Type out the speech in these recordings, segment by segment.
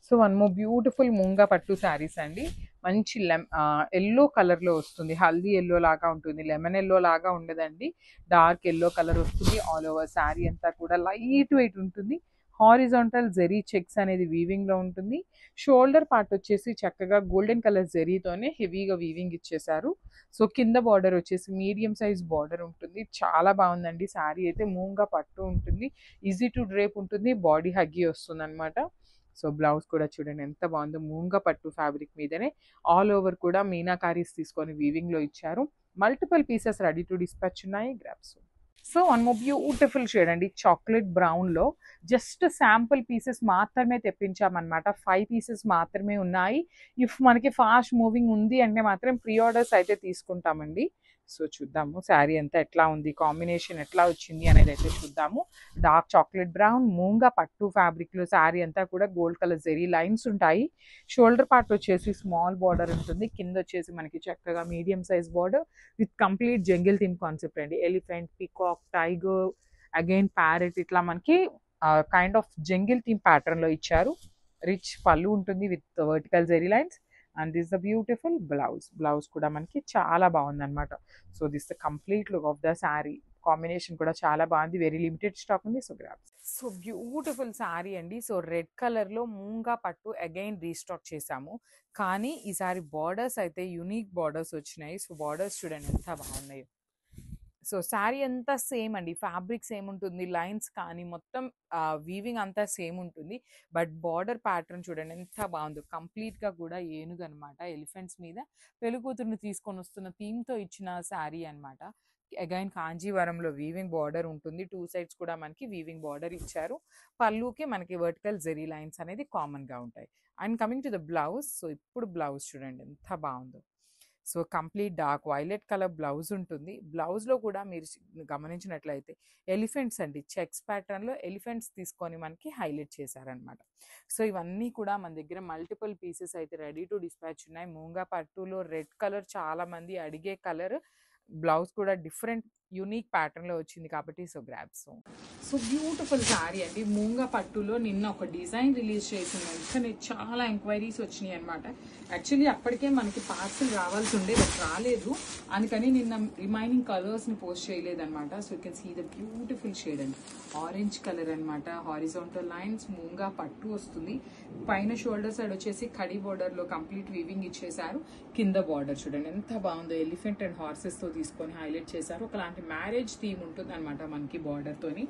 So one more beautiful munga పట్టు శారీస్ అండి. మంచి ఎల్లో కలర్లో వస్తుంది. హల్దీ ఎల్లో లాగా ఉంటుంది, లెమన్ ఎల్లో లాగా ఉండదండి. డార్క్ ఎల్లో కలర్ వస్తుంది. ఆల్ ఓవర్ శారీ అంతా కూడా లైట్ వెయిట్ ఉంటుంది. హారిజాంటల్ జెరీ చెక్స్ అనేది వీవింగ్లో ఉంటుంది. షోల్డర్ పార్ట్ వచ్చేసి చక్కగా గోల్డెన్ కలర్ జెరీతోనే హెవీగా వీవింగ్ ఇచ్చేసారు. సో కింద బార్డర్ వచ్చేసి మీడియం సైజ్ బార్డర్ ఉంటుంది. చాలా బాగుందండి శారీ అయితే. మూంగా పట్టు ఉంటుంది, ఈజీ టు డ్రేప్ ఉంటుంది, బాడీ హగ్గి వస్తుంది అనమాట. సో బ్లౌజ్ కూడా చూడండి ఎంత బాగుందో, మూంగా పట్టు ఫ్యాబ్రిక్ మీదనే ఆల్ ఓవర్ కూడా మీనాకారీస్ తీసుకొని వీవింగ్లో ఇచ్చారు. Multiple pieces ready to dispatch ఉన్నాయి, grabs. So one more beautiful shade అండి, చాక్లెట్ బ్రౌన్లో. జస్ట్ శాంపుల్ పీసెస్ మాత్రమే తెప్పించామన్నమాట. 5 పీసెస్ మాత్రమే ఉన్నాయి. ఇఫ్ మనకి ఫాస్ట్ మూవింగ్ ఉంది అంటే మాత్రం ప్రీ ఆర్డర్స్ అయితే తీసుకుంటామండి. సో చూద్దాము శారీ అంతా ఎట్లా ఉంది, కాంబినేషన్ ఎట్లా వచ్చింది అనేది అయితే చూద్దాము. డార్క్ చాక్లెట్ బ్రౌన్ మూంగా పట్టు ఫ్యాబ్రిక్లో శారీ అంతా కూడా గోల్డ్ కలర్ జెరీ లైన్స్ ఉంటాయి. షోల్డర్ పార్ట్ వచ్చేసి స్మాల్ బార్డర్ ఉంటుంది. కింద వచ్చేసి మనకి చక్కగా medium size border with complete jungle theme concept అండి. Elephant, peacock, tiger, again parrot, ఇట్లా మనకి కైండ్ ఆఫ్ జంగిల్ థీమ్ ప్యాటర్న్లో ఇచ్చారు. రిచ్ పళ్ళు ఉంటుంది with vertical zari lines. And this the beautiful blouse కూడా మనకి చాలా బాగుంది అనమాట. So this the complete look of the sari. Combination కూడా చాలా బాగుంది. వెరీ లిమిటెడ్ స్టాక్ ఉంది. So grab. So beautiful sari అండి. సో రెడ్ కలర్లో మూంగా పట్టు అగైన్ రీస్టాక్ చేసాము. కానీ ఈసారి బార్డర్స్ అయితే యూనిక్ బార్డర్స్ వచ్చినాయి. సో బార్డర్స్ చూడండి ఎంత బాగున్నాయి. సో శారీ అంతా సేమ్ అండి, ఫ్యాబ్రిక్ సేమ్ ఉంటుంది, లైన్స్ కానీ మొత్తం వీవింగ్ అంతా సేమ్ ఉంటుంది. బట్ బార్డర్ ప్యాటర్న్ చూడండి ఎంత బాగుందో. కంప్లీట్గా కూడా ఏనుగు అనమాట, ఎలిఫెంట్స్ మీద పెళ్ళికూతురుని తీసుకొని వస్తున్న థీమ్తో ఇచ్చిన శారీ అనమాట. అగైన్ కాంజీవరంలో వీవింగ్ బార్డర్ ఉంటుంది. 2 సైడ్స్ కూడా మనకి వీవింగ్ బార్డర్ ఇచ్చారు. పళ్ళుకి మనకి వర్టికల్ జెరీ లైన్స్ అనేది కామన్గా ఉంటాయి. And coming to the blouse. So ఇప్పుడు బ్లౌజ్ చూడండి ఎంత బాగుందో. So complete dark violet colour blouse ఉంటుంది. బ్లౌజ్లో కూడా మీరు గమనించినట్లయితే ఎలిఫెంట్స్ అండి, చెక్స్ ప్యాటర్న్లో ఎలిఫెంట్స్ తీసుకొని మనకి హైలైట్ చేశారనమాట. సో ఇవన్నీ కూడా మన దగ్గర మల్టిపుల్ పీసెస్ అయితే రెడీ టు డిస్పాచ్ ఉన్నాయి. మూంగా పట్టులో రెడ్ కలర్ చాలామంది అడిగే కలర్. బ్లౌజ్ కూడా డిఫరెంట్ యూనిక్ ప్యాటర్న్లో వచ్చింది కాబట్టి so grabs. So beautiful sari అండి. మూంగా పట్టులో నిన్న ఒక డిజైన్ రిలీజ్ చేసింది, కానీ చాలా ఎంక్వైరీస్ వచ్చినాయి అనమాట. యాక్చువల్లీ అప్పటికే మనకి పార్సల్ రావాల్సి ఉండే, బట్ రాలేదు. అందుకని నిన్న రిమైనింగ్ కలర్స్ని పోస్ట్ చేయలేదన్నమాట. So you can see the beautiful shade అండి, ఆరెంజ్ కలర్ అనమాట. హారిజాంటల్ లైన్స్, మూంగా పట్టు వస్తుంది. పైన షోల్డర్ సైడ్ వచ్చేసి కడి బార్డర్లో కంప్లీట్ వీవింగ్ ఇచ్చేసారు. కింద బార్డర్ చూడండి ఎంత బాగుందో, ఎలిఫెంట్ అండ్ హార్సెస్తో తీసుకొని హైలైట్ చేశారు. ఒకలాంటి మ్యారేజ్ థీమ్ ఉంటుంది అనమాట మనకి బార్డర్తోని.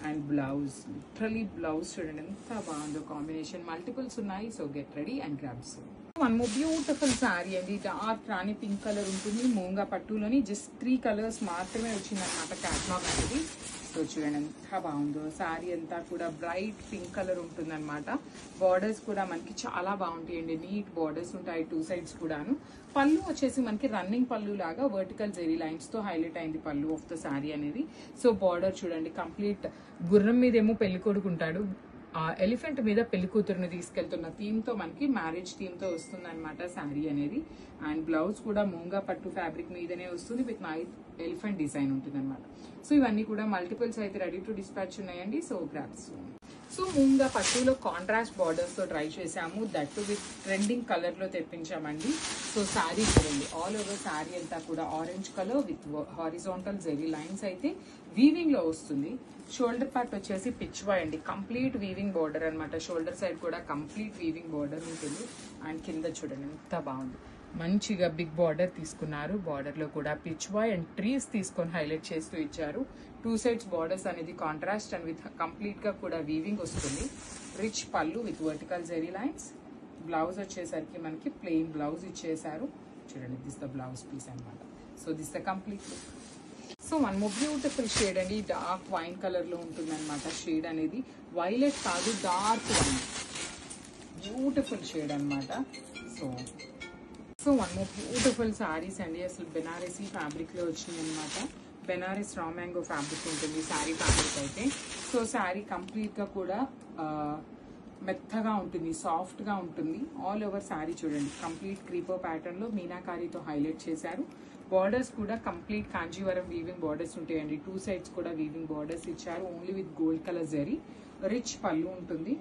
అండ్ బ్లౌజ్, లిటరలీ బ్లౌజ్ చూడండి ఎంత బాగుందో, కాంబినేషన్ మల్టిపుల్స్ ఉన్నాయి. So get ready and grabs. One more beautiful sari అండి, డార్క్ రాణి పింక్ కలర్ ఉంటుంది. మూంగా పట్టులోని జస్ట్ 3 కలర్స్ మాత్రమే వచ్చింది అనమాట క్యాట్లాగ్ అనేది. సో చూడండి ఎంత బాగుందో. శారీ అంతా కూడా బ్రైట్ పింక్ కలర్ ఉంటుంది అనమాట. బార్డర్స్ కూడా మనకి చాలా బాగుంటాయండి, నీట్ బార్డర్స్ ఉంటాయి 2 సైడ్స్ కూడాను. పళ్ళు వచ్చేసి మనకి రన్నింగ్ పళ్ళు లాగా వర్టికల్ జెరీ లైన్స్ తో హైలైట్ అయింది పళ్ళు ఆఫ్ ద శారీ అనేది. సో బార్డర్ చూడండి కంప్లీట్ గుర్రం మీద ఏమో పెళ్లి కొడుకుంటాడు, ఎలిఫెంట్ మీద పెళ్లి కూతురుని తీసుకెళ్తున్న థీమ్తో మనకి మ్యారేజ్ థీమ్తో వస్తుంది అనమాట శారీ అనేది. అండ్ బ్లౌజ్ కూడా మూంగా పట్టు ఫ్యాబ్రిక్ మీదనే వస్తుంది విత్ నైట్ ఎలిఫెంట్ డిజైన్ ఉంటుంది అనమాట. సో ఇవన్నీ కూడా మల్టిపుల్స్ అయితే రెడీ టు డిస్పాచ్ ఉన్నాయండి. So grabs. సో మూంగా పట్టులో కాంట్రాస్ట్ బార్డర్స్తో ట్రై చేసాము, దట్ విత్ ట్రెండింగ్ కలర్లో తెప్పించామండి. సో శారీ చూడండి, ఆల్ ఓవర్ శారీ అంతా కూడా orange colour with horizontal zari lines అయితే వీవింగ్లో వస్తుంది. షోల్డర్ పార్ట్ వచ్చేసి పిచ్వా అండి, కంప్లీట్ వీవింగ్ బార్డర్ అనమాట. షోల్డర్ సైడ్ కూడా కంప్లీట్ వీవింగ్ బార్డర్ ఉంటుంది. అండ్ కింద చూడండి ఎంత బాగుంది, మంచిగా బిగ్ బార్డర్ తీసుకున్నారు. బార్డర్లో కూడా పిచ్వా అండ్ ట్రీస్ తీసుకొని హైలైట్ చేస్తూ ఇచ్చారు. 2 సైడ్స్ బార్డర్స్ అనేది కాంట్రాస్ట్ అండ్ విత్ కంప్లీట్గా కూడా వీవింగ్ వస్తుంది. Rich pallu with vertical zari lines. Blouse వచ్చేసరికి మనకి ప్లెయిన్ బ్లౌజ్ ఇచ్చేసారు. చూడండి దిస్ ద బ్లౌజ్ పీస్ అనమాట. So this the complete look. So one more beautiful shade అండి, డార్క్ వైన్ కలర్లో ఉంటుంది అనమాట. షేడ్ అనేది వైలెట్ కాదు, డార్క్ వైన్, బ్యూటిఫుల్ షేడ్ అనమాట. So one more beautiful saris అండి. అసలు బెనారసీ ఫ్యాబ్రిక్లో వచ్చింది అనమాట. బెనారస్ రా మ్యాంగో ఫ్యాబ్రిక్ ఉంటుంది శారీ ఫ్యాబ్రిక్ అయితే. సో శారీ కంప్లీట్గా కూడా మెత్తగా ఉంటుంది, సాఫ్ట్గా ఉంటుంది. ఆల్ ఓవర్ శారీ చూడండి కంప్లీట్ క్రీపర్ ప్యాటర్న్లో మీనాకారీతో హైలైట్ చేశారు. బార్డర్స్ కూడా కంప్లీట్ కాంజీవరం వీవింగ్ బార్డర్స్ ఉంటాయండి. 2 సైడ్స్ కూడా వీవింగ్ బార్డర్స్ ఇచ్చారు, only with gold colour zari. Rich pallu ఉంటుంది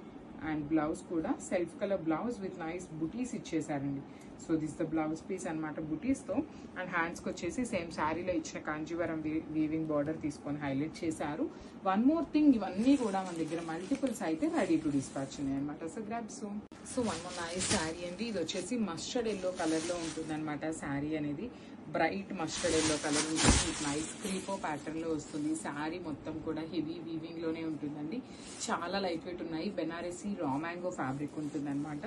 అండ్ బ్లౌజ్ కూడా self colour blouse with nice butis ఇచ్చేసారండి. So this the blouse piece అనమాట బుటీస్తో. అండ్ హ్యాండ్స్కి వచ్చేసి సేమ్ శారీలో ఇచ్చిన కాంజీవరం వీవింగ్ బార్డర్ తీసుకొని హైలైట్ చేశారు. వన్ మోర్ థింగ్, ఇవన్నీ కూడా మన దగ్గర మల్టిపుల్స్ అయితే రెడీ టు డిస్పాచ్ ఉన్నాయి అనమాట. So grab soon. So one more nice sari అండి. ఇది వచ్చేసి మస్టర్డ్ ఎల్లో కలర్లో ఉంటుంది అనమాట. శారీ అనేది బ్రైట్ మస్టర్డ్ ఎల్లో కలర్ ఉంటుంది. విత్ నైస్ క్రీపో ప్యాటర్న్లో వస్తుంది. శారీ మొత్తం కూడా హెవీ వీవింగ్లోనే ఉంటుందండి. చాలా లైట్ వెయిట్ ఉన్నాయి. బెనారసీ రా మ్యాంగో ఫ్యాబ్రిక్ ఉంటుంది అనమాట.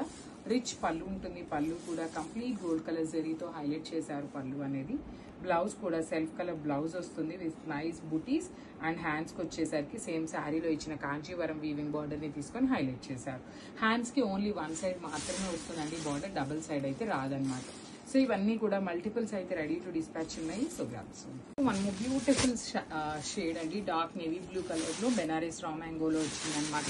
రిచ్ పళ్ళు ఉంటుంది. పళ్ళు కూడా కంప్లీట్ గోల్డ్ కలర్ జరీతో హైలైట్ చేశారు పళ్ళు అనేది. బ్లౌజ్ కూడా సెల్ఫ్ కలర్ బ్లౌజ్ వస్తుంది విత్ నైస్ బుటీస్. అండ్ హ్యాండ్స్కి వచ్చేసరికి సేమ్ శారీలో ఇచ్చిన కాంచీవరం వీవింగ్ బార్డర్ని తీసుకొని హైలైట్ చేశారు. హ్యాండ్స్కి ఓన్లీ వన్ సైడ్ మాత్రమే వస్తుందండి బార్డర్, డబుల్ సైడ్ అయితే రాదనమాట. సో ఇవన్నీ కూడా మల్టిపుల్స్ అయితే రెడీ టు డిస్పాచ్ ఉన్నాయి. So grabs one beautiful shade అండి. డార్క్ నేవీ బ్లూ కలర్లో బెనారస్ రా మ్యాంగోలో వచ్చిందనమాట.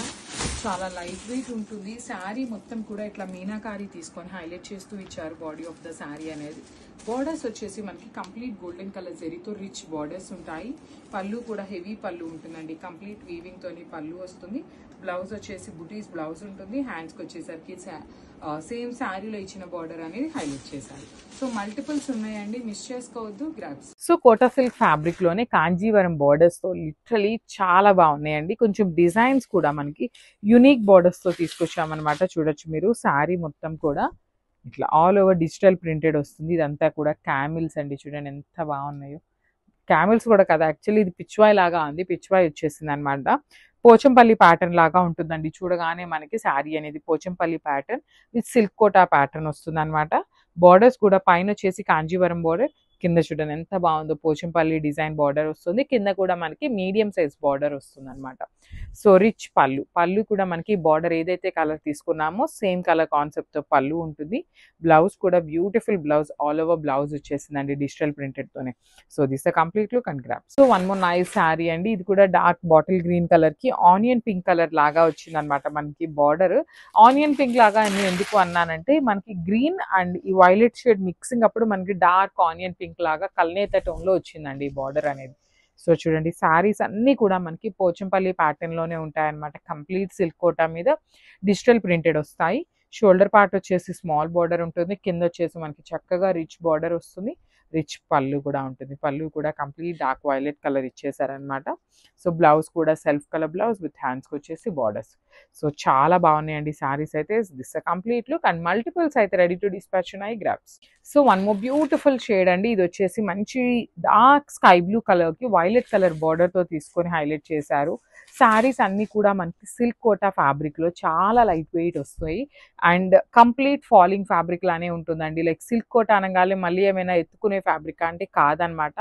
చాలా లైట్ వెయిట్ ఉంటుంది. శారీ మొత్తం కూడా ఇట్లా మీనాకారి తీసుకొని హైలైట్ చేస్తూ ఇచ్చారు బాడీ ఆఫ్ ద శారీ అనేది. బార్డర్స్ వచ్చేసి మనకి కంప్లీట్ గోల్డెన్ కలర్ జరీతో రిచ్ బార్డర్స్ ఉంటాయి. పళ్ళు కూడా హెవీ పళ్ళు ఉంటుందండి. కంప్లీట్ వీవింగ్ తోని పళ్ళు వస్తుంది. బ్లౌజ్ వచ్చేసి బుటీస్ బ్లౌజ్ ఉంటుంది. హ్యాండ్స్కి వచ్చేసరికి సేమ్ శారీలో ఇచ్చిన బార్డర్ అనేది హైలైట్ చేశారు. సో మల్టిపుల్స్ ఉన్నాయండి, మిస్ చేసుకోవద్దు. Grabs. So Kota silk fabric లోనే కాంజీవరం బార్డర్స్ తో లిటరలీ చాలా బాగున్నాయండి. కొంచెం డిజైన్స్ కూడా మనకి యూనిక్ బార్డర్స్ తో తీసుకొచ్చామన్నమాట. చూడొచ్చు మీరు. శారీ మొత్తం కూడా ఇట్లా ఆల్ ఓవర్ డిజిటల్ ప్రింటెడ్ వస్తుంది. ఇదంతా కూడా క్యామిల్స్ అండి. చూడండి ఎంత బాగున్నాయో. క్యామిల్స్ కూడా కదా, యాక్చువల్లీ ఇది పిచ్వాయ్ లాగా ఉంది. పిచ్వాయ్ వచ్చేసింది అనమాట. పోచంపల్లి ప్యాటర్న్ లాగా ఉంటుందండి. చూడగానే మనకి శారీ అనేది Pochampally pattern with silk Kota pattern వస్తుంది అనమాట. బార్డర్స్ కూడా పైన వచ్చేసి కాంజీవరం బార్డర్, కింద చూడండి ఎంత బాగుందో పోచంపల్లి డిజైన్ బార్డర్ వస్తుంది. కింద కూడా మనకి మీడియం సైజ్ బార్డర్ వస్తుంది అనమాట. So rich pallu. పళ్ళు కూడా మనకి బార్డర్ ఏదైతే కలర్ తీసుకున్నామో సేమ్ కలర్ కాన్సెప్ట్ తో పళ్ళు ఉంటుంది. బ్లౌజ్ కూడా beautiful blouse, all over blouse వచ్చేసిందండి డిజిటల్ ప్రింటెడ్ తోనే. So this the complete look and grab. So one more nice sari అండి. ఇది కూడా డార్క్ బాటిల్ గ్రీన్ కలర్ కి ఆనియన్ పింక్ కలర్ లాగా వచ్చింది అనమాట. మనకి బార్డర్ ఆనియన్ పింక్ లాగా ఎందుకు అన్నానంటే మనకి గ్రీన్ అండ్ ఈ వైలెట్ షేడ్ మిక్సింగ్ అప్పుడు మనకి డార్క్ ఆనియన్ పింక్ లాగా కల్నేత టోన్ లో వచ్చిందండి ఈ బార్డర్ అనేది. సో చూడండి శారీస్ అన్ని కూడా మనకి పోచంపల్లి ప్యాటర్న్ లోనే ఉంటాయన్నమాట. కంప్లీట్ సిల్క్ కోటా మీద డిజిటల్ ప్రింటెడ్ వస్తాయి. షోల్డర్ పార్ట్ వచ్చేసి స్మాల్ బార్డర్ ఉంటుంది. కింద వచ్చేసి మనకి చక్కగా రిచ్ బార్డర్ వస్తుంది. రిచ్ పళ్ళు కూడా ఉంటుంది. పళ్ళు కూడా కంప్లీట్ డార్క్ వైలెట్ కలర్ ఇచ్చేసారనమాట. సో బ్లౌజ్ కూడా సెల్ఫ్ కలర్ బ్లౌజ్ విత్ హ్యాండ్స్కి వచ్చేసి బార్డర్స్. సో చాలా బాగున్నాయండి శారీస్ అయితే. This complete look and multiples అయితే రెడీ టు డిస్పాచ్ ఉన్నాయి. Grabs. So one more beautiful shade అండి. ఇది వచ్చేసి మంచి డార్క్ స్కై బ్లూ కలర్ కి వైలెట్ కలర్ బార్డర్ తో తీసుకొని హైలైట్ చేశారు. శారీస్ అన్ని కూడా మనకి సిల్క్ కోటా ఫ్యాబ్రిక్ లో చాలా లైట్ వెయిట్ వస్తాయి. అండ్ కంప్లీట్ ఫాలింగ్ ఫ్యాబ్రిక్ లానే ఉంటుందండి. లైక్ సిల్క్ కోటా అనగానే మళ్ళీ ఏమైనా ఎత్తుకునే ఫ్యాబ్రిక్ అంటే కాదనమాట.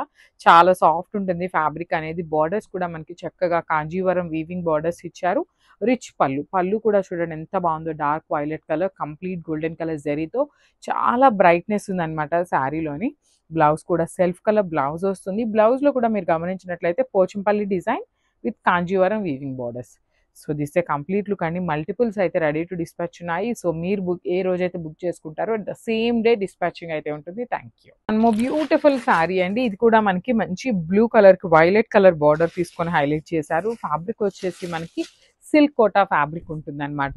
చాలా సాఫ్ట్ ఉంటుంది ఫ్యాబ్రిక్ అనేది. బార్డర్స్ కూడా మనకి చక్కగా కాంజీవరం వీవింగ్ బార్డర్స్ ఇచ్చారు. రిచ్ పళ్ళు. పళ్ళు కూడా చూడండి ఎంత బాగుందో. Dark violet colour complete golden colour జరీతో చాలా బ్రైట్నెస్ ఉందన్నమాట శారీలోని. బ్లౌజ్ కూడా సెల్ఫ్ కలర్ బ్లౌజ్ వస్తుంది. బ్లౌజ్ లో కూడా మీరు గమనించినట్లయితే Pochampally design with Kanjeevaram weaving borders. So this a complete look అండి. మల్టిపుల్స్ అయితే రెడీ టు డిస్పాచ్ ఉన్నాయి. సో మీరు ఏ రోజైతే బుక్ చేసుకుంటారో ద సేమ్ డే డిస్పాచింగ్ అయితే ఉంటుంది. Thank you. One more beautiful sari అండి. ఇది కూడా మనకి మంచి బ్లూ కలర్ కి వైలెట్ కలర్ బార్డర్ తీసుకొని హైలైట్ చేశారు. ఫ్యాబ్రిక్ వచ్చేసి మనకి సిల్క్ కోటా ఫ్యాబ్రిక్ ఉంటుంది అనమాట.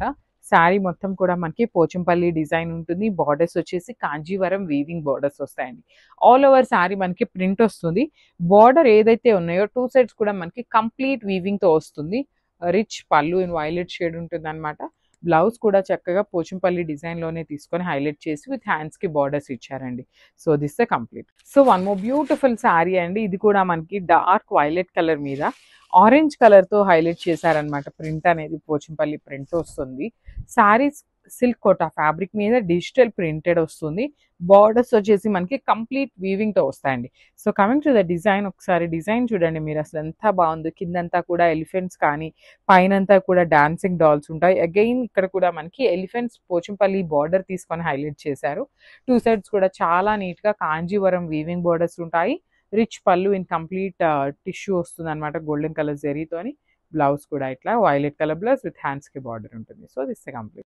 శారీ మొత్తం కూడా మనకి పోచంపల్లి డిజైన్ ఉంటుంది. బార్డర్స్ వచ్చేసి కాంజీవరం వీవింగ్ బార్డర్స్ వస్తాయండి. ఆల్ ఓవర్ శారీ మనకి ప్రింట్ వస్తుంది. బార్డర్ ఏదైతే ఉన్నాయో టూ సైడ్స్ కూడా మనకి కంప్లీట్ వీవింగ్ తో వస్తుంది. రిచ్ పళ్ళు ఇన్ వైలెట్ షేడ్ ఉంటుంది అనమాట. బ్లౌజ్ కూడా చక్కగా పోచంపల్లి డిజైన్ లోనే తీసుకొని హైలైట్ చేసి విత్ హ్యాండ్స్ కి బార్డర్స్ ఇచ్చారండి. So this the complete. So one more beautiful sari అండి. ఇది కూడా మనకి డార్క్ వైలెట్ కలర్ మీద ఆరెంజ్ కలర్ తో హైలైట్ చేశారనమాట. ప్రింట్ అనేది పోచంపల్లి ప్రింట్ వస్తుంది. శారీస్ సిల్క్ కోటా ఫ్యాబ్రిక్ మీద డిజిటల్ ప్రింటెడ్ వస్తుంది. బార్డర్స్ వచ్చేసి మనకి కంప్లీట్ వీవింగ్ తో వస్తాయండి. So coming to the design, ఒకసారి డిజైన్ చూడండి మీరు. అసలు ఎంత బాగుందో. కిందంతా కూడా ఎలిఫెంట్స్ కానీ పైనంతా కూడా డాన్సింగ్ డాల్స్ ఉంటాయి. అగైన్ ఇక్కడ కూడా మనకి ఎలిఫెంట్స్ పోచంపల్లి బార్డర్ తీసుకొని హైలైట్ చేశారు. టూ సైడ్స్ కూడా చాలా నీట్ గా కాంజీవరం వీవింగ్ బార్డర్స్ ఉంటాయి. రిచ్ పళ్ళు ఇన్ కంప్లీట్ టిష్యూ వస్తుంది అనమాట గోల్డెన్ కలర్ జరీతోని. బ్లౌజ్ కూడా ఇట్లా violet colour blouse with hands కి బార్డర్ ఉంటుంది. So this complete.